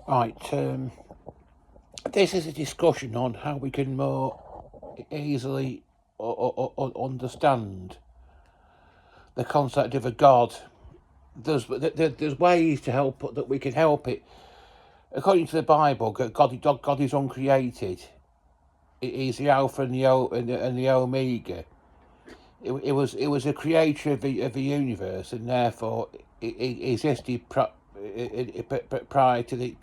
Right, this is a discussion on how we can more easily understand the concept of a God. There's ways to help that we can help it. According to the Bible, God is uncreated. He's the Alpha and the Omega. It was a creator of the universe, and therefore it existed prior to he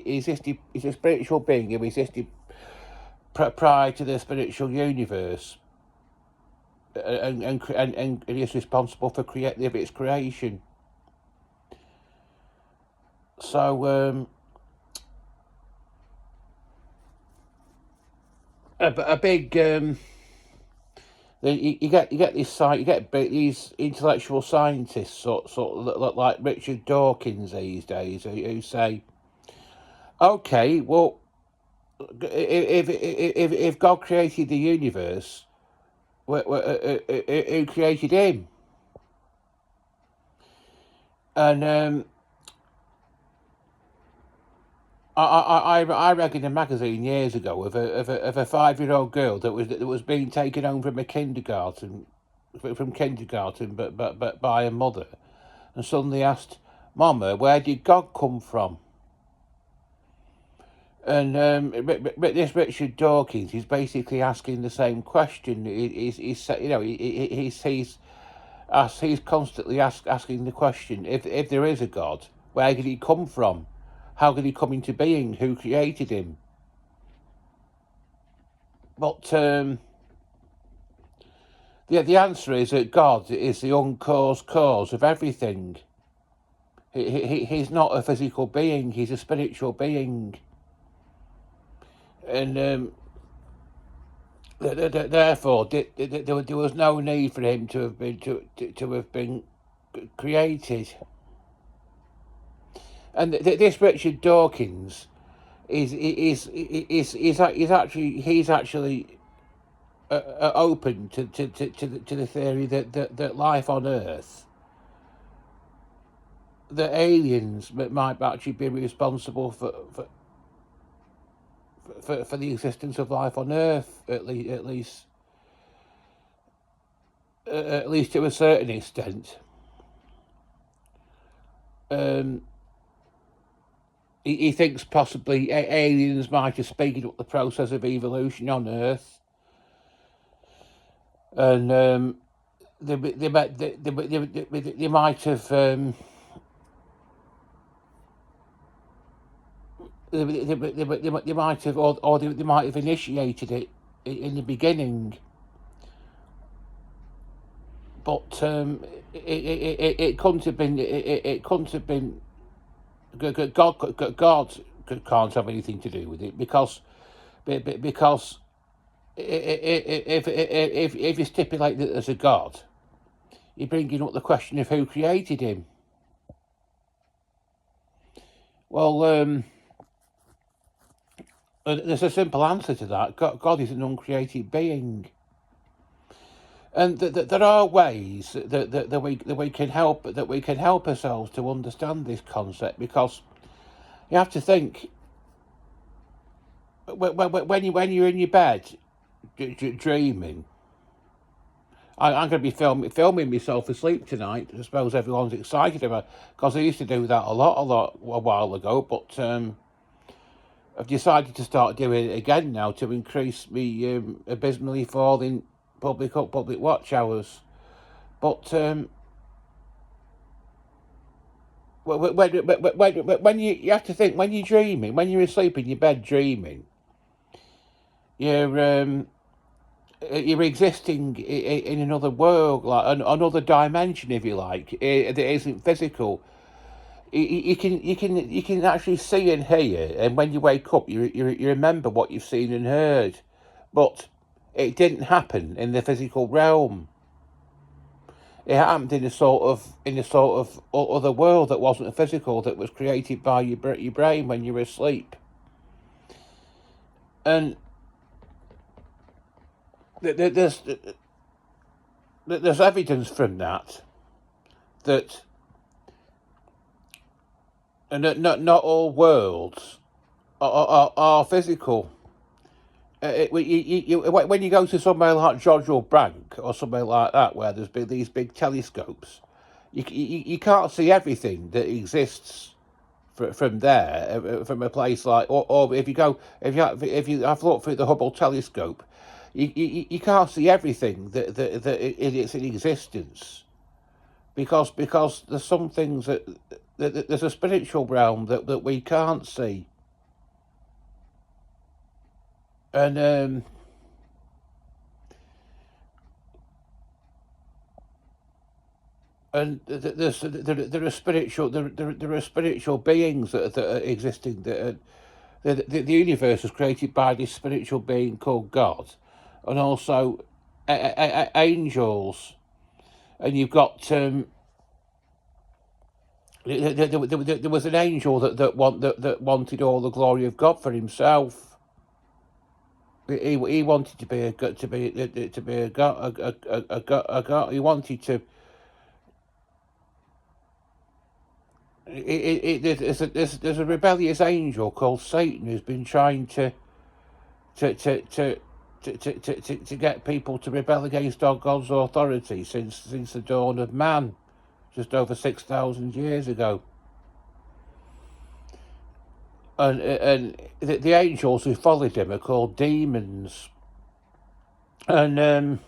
existed. He's a spiritual being who existed prior to the spiritual universe, and is responsible for its creation. So a big you get these intellectual scientists sort like Richard Dawkins these days who say, okay, well, if God created the universe, who created him? And I read in a magazine years ago of a 5-year-old girl that was being taken home from kindergarten, but by her mother, and suddenly asked, "Mama, where did God come from?" And this Richard Dawkins is basically asking the same question. He's constantly asking the question: if there is a God, where did he come from? How did he come into being? Who created him? But the answer is that God is the uncaused cause of everything. He's not a physical being; he's a spiritual being, and therefore there was no need for him to have been created. And this Richard Dawkins he's actually open to the theory that life on Earth, that aliens might actually be responsible for the existence of life on Earth, at least to a certain extent. He thinks possibly aliens might have speeded up the process of evolution on Earth, and they might have they might have or they might have initiated it in the beginning, but it couldn't have been God can't have anything to do with it because if you stipulate that there's a God, you're bringing up the question of who created him. Well, there's a simple answer to that. God is an uncreated being, and there are ways that we can help ourselves to understand this concept, because you have to think when you're in your bed dreaming. I'm going to be filming myself asleep tonight. I suppose everyone's excited about, because I used to do that a while ago, but I've decided to start doing it again now to increase me abysmally falling public watch hours. But when you have to think, when you're dreaming, when you're asleep in your bed dreaming, you're existing in another world, like another dimension, if you like, that isn't physical. You can actually see and hear, and when you wake up, you remember what you've seen and heard, but it didn't happen in the physical realm. It happened in a sort of other world that wasn't physical, that was created by your brain when you were asleep. And there's evidence from that and not all worlds are physical. When you go to somewhere like Jodrell Bank or somewhere like that, where there's been these big telescopes, you can't see everything that exists from there, from a place like, or if you have looked through the Hubble telescope, you can't see everything that it's in existence, because there's some things that there's a spiritual realm that we can't see, and there are spiritual beings that are existing. The universe was created by this spiritual being called God, and also angels. And you've got there was an angel that wanted all the glory of God for himself. He wanted to be a god, a god. He wanted to. There's a rebellious angel called Satan who's been trying to get people to rebel against our God's authority since the dawn of man, just over 6,000 years ago. And the angels who followed him are called demons. And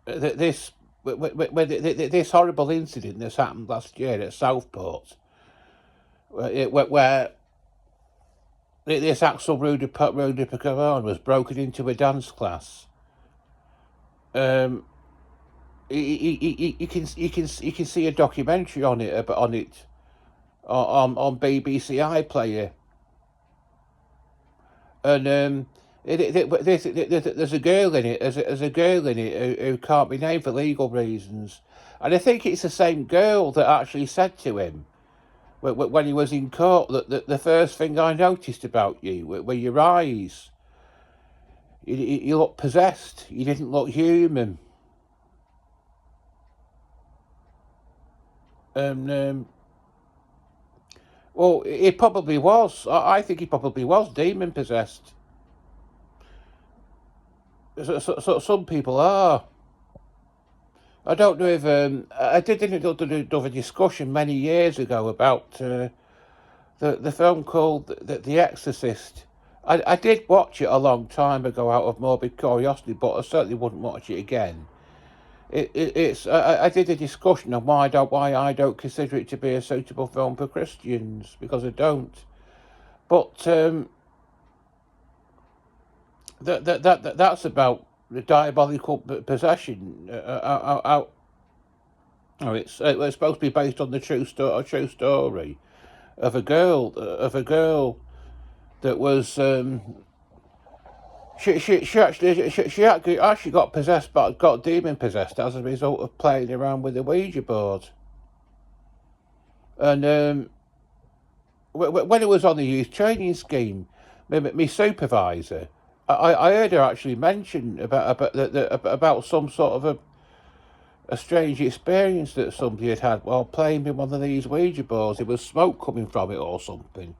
this horrible incident that's happened last year at Southport, where this Axel Rudiger was broken into a dance class. You can see a documentary on it on BBC iPlayer, and there's a girl in it. There's a girl in it who can't be named for legal reasons, and I think it's the same girl that actually said to him when he was in court that the first thing I noticed about you were your eyes. You look possessed. You didn't look human. And well, he probably was. I think he probably was demon possessed. So some people are. I don't know if I did another discussion many years ago about the film called The Exorcist. I did watch it a long time ago out of morbid curiosity, but I certainly wouldn't watch it again. I did a discussion on why I don't consider it to be a suitable film for Christians, because I don't. But that's about the diabolical possession. It's supposed to be based on a true story of a girl that was she actually got possessed, but got demon possessed as a result of playing around with the Ouija board. And when it was on the youth training scheme, my supervisor, I heard her actually mention about some sort of a strange experience that somebody had while playing with one of these Ouija boards. It was smoke coming from it or something.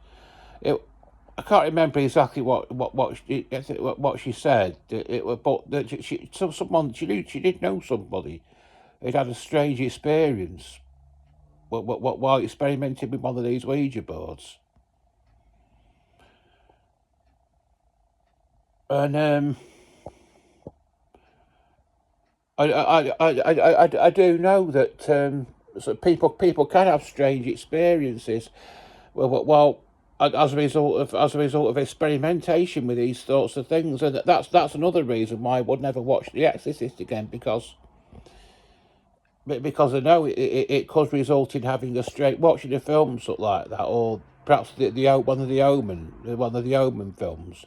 I can't remember exactly what she said. But she did know somebody who'd had a strange experience while experimenting with one of these Ouija boards. And I do know that so people can have strange experiences while as a result of experimentation with these sorts of things, and that's another reason why I would never watch The Exorcist again, because I know it could result in having watching a film sort of like that, or perhaps one of the Omen films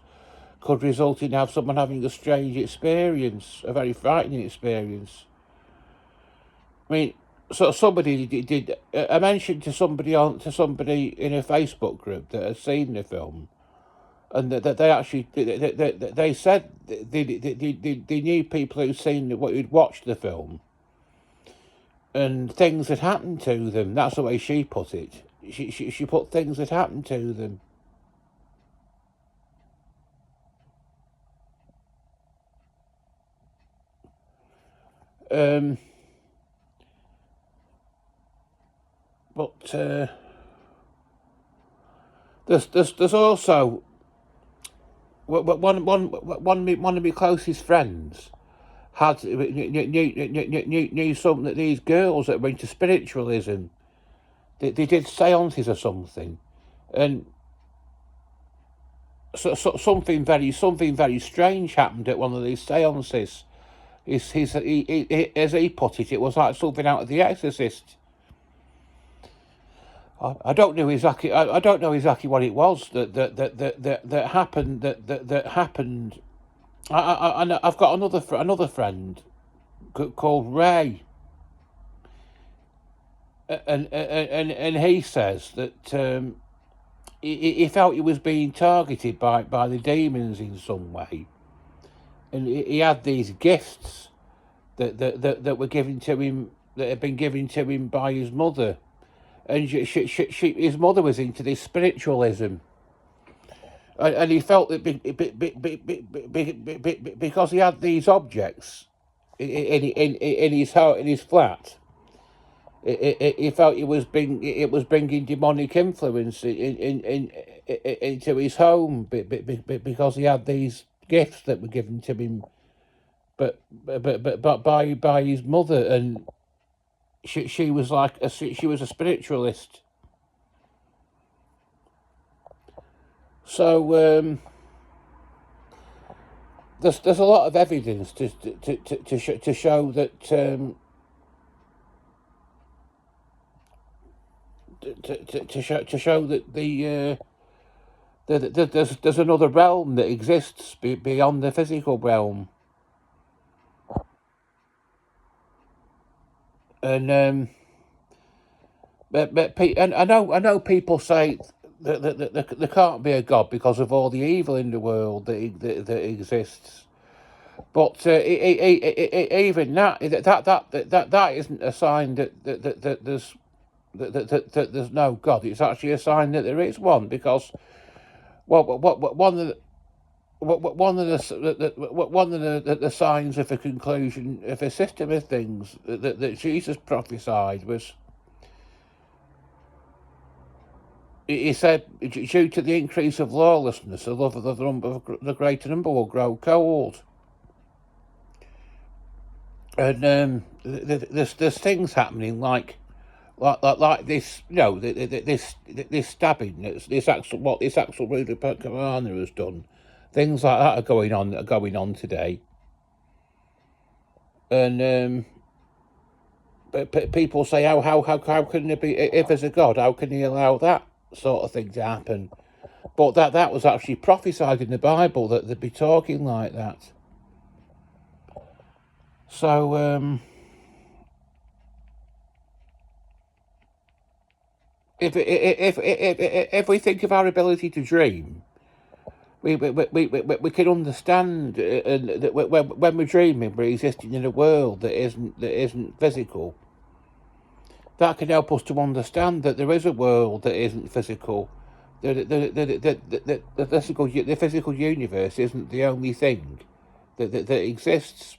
could result in someone having a strange experience, a very frightening experience. I mean, so somebody did. I mentioned to somebody in a Facebook group that had seen the film, and that they actually they said they knew people who'd watched the film, and things had happened to them. That's the way she put it. She put things that happened to them. Um, but there's also one of my closest friends had knew something that these girls that were into spiritualism, they did seances or something, and something very strange happened at one of these seances. As he put it, it was like something out of The Exorcist. I don't know exactly. I don't know exactly what it was that happened. That happened. I've got another friend called Ray, and he says that he felt he was being targeted by the demons in some way, and he had these gifts that were given to him, that had been given to him by his mother, and his mother was into this spiritualism, and he felt that because he had these objects in his flat, he felt it was bringing demonic influence into his home, because he had these gifts that were given to him, but by his mother, and she was like she was a spiritualist. So there's a lot of evidence to show that to show that there's another realm that exists beyond the physical realm, and I know people say that there can't be a God because of all the evil in the world that exists. But even that isn't a sign that there's no God. It's actually a sign that there is one, because one of the signs of a conclusion of a system of things that Jesus prophesied was, he said, due to the increase of lawlessness, the love of the greater number will grow cold. And there's things happening like this, this stabbing, this actual Rudy Pacamana has done. Things like that are going on today, and but people say, how can there be, if there's a God, how can he allow that sort of thing to happen? But that was actually prophesied in the Bible, that they'd be talking like that. So if we think of our ability to dream, we can understand that when we're dreaming, we're existing in a world that isn't physical. That can help us to understand that there is a world that isn't physical. The physical universe isn't the only thing that exists.